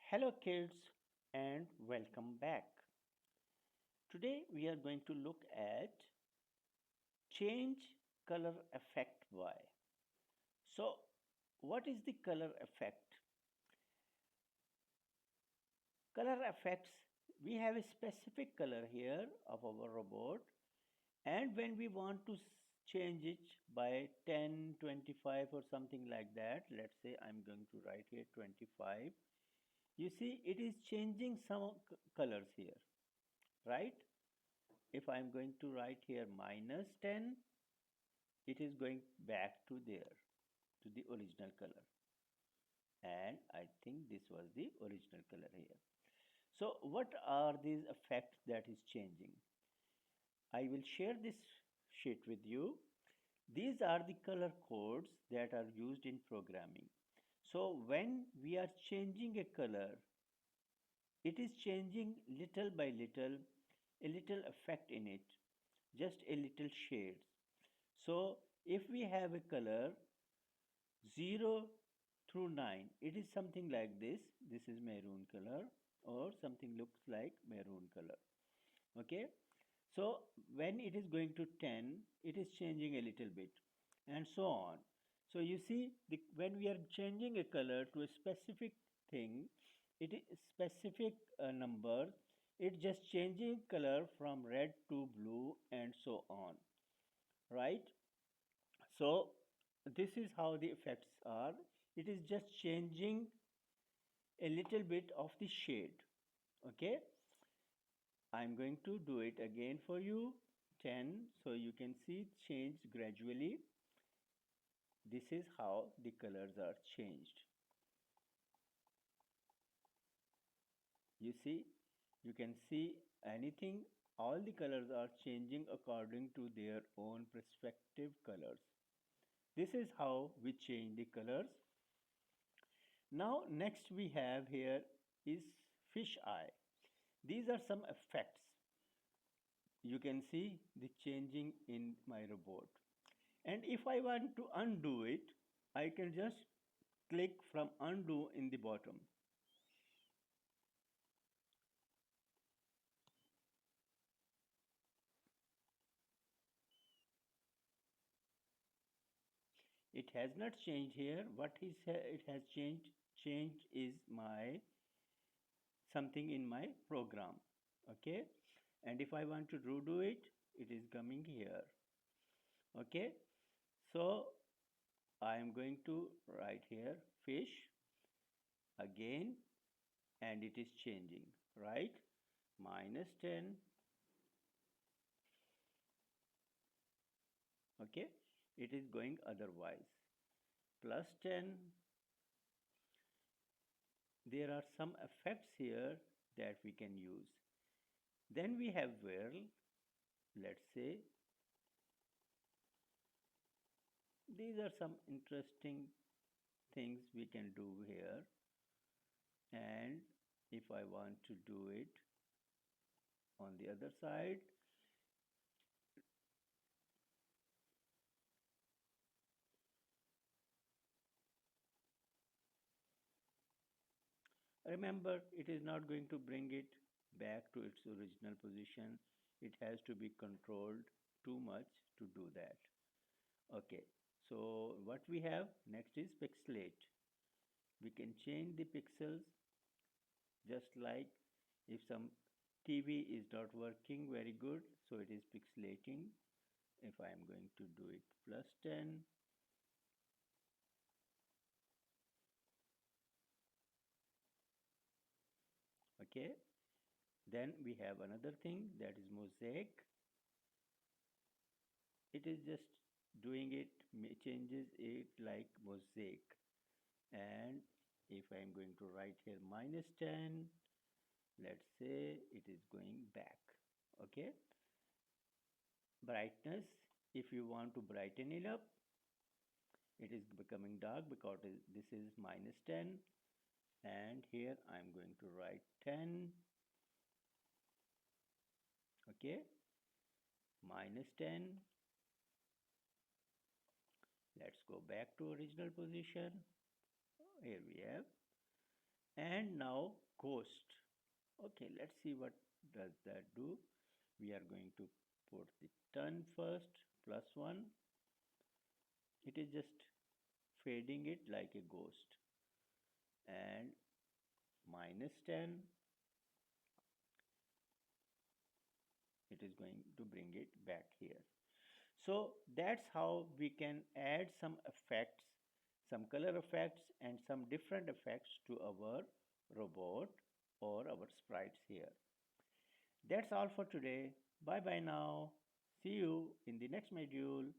Hello kids and welcome back. Today we are going to look at change color effect Y. So what is the color effect? Color effects, we have a specific color here of our robot, and when we want to change it by 10, 25 or something like that, let's say I'm going to write here 25. You see it is changing some colors here, right? If I'm going to write here minus 10, it is going back to there, to the original color. And I think this was the original color here. So what are these effects that is changing? I will share this sheet with you. These are the color codes that are used in programming. So when we are changing a color, it is changing little by little, a little effect in it, just a little shades. So if we have a color 0 through 9, it is something like this. This is maroon color or something looks like maroon color. Okay. So when it is going to 10, it is changing a little bit and so on. So you see when we are changing a color to a specific thing, it is specific number, it just changing color from red to blue and so on, right? So this is how the effects are. It is just changing a little bit of the shade. Okay, I'm going to do it again for you. 10, so you can see it change gradually. This is how the colors are changed. You see, you can see anything, all the colors are changing according to their own perspective colors. This is how we change the colors. Now next we have here is fish eye. These are some effects. You can see the changing in my robot. And if I want to undo it, I can just click from undo in the bottom. It has not changed here. What is it has changed is my something in my program. Okay, and if I want to redo it, it is coming here. Okay, so I am going to write here fish again, and it is changing, right? Minus 10. Okay, it is going otherwise. Plus 10. There are some effects here that we can use. Then we have whirl. Let's say these are some interesting things we can do here. And if I want to do it on the other side, remember it is not going to bring it back to its original position. It has to be controlled too much to do that. Okay, so what we have next is pixelate. We can change the pixels, just like if some TV is not working very good, so it is pixelating. If I am going to do it plus 10, okay, then we have another thing that is mosaic. It is just doing it, changes it like mosaic. And if I am going to write here minus 10, let's say it is going back. Okay, brightness, if you want to brighten it up, it is becoming dark because this is minus 10, and here I'm going to write 10. Okay, minus 10. Let's go back to original position. Here we have. And now ghost. Okay, let's see what does that do. We are going to put the turn first, +1. It is just fading it like a ghost. And -10, it is going to bring it back here. So that's how we can add some effects, some color effects and some different effects to our robot or our sprites here. That's all for today. Bye bye now. See you in the next module.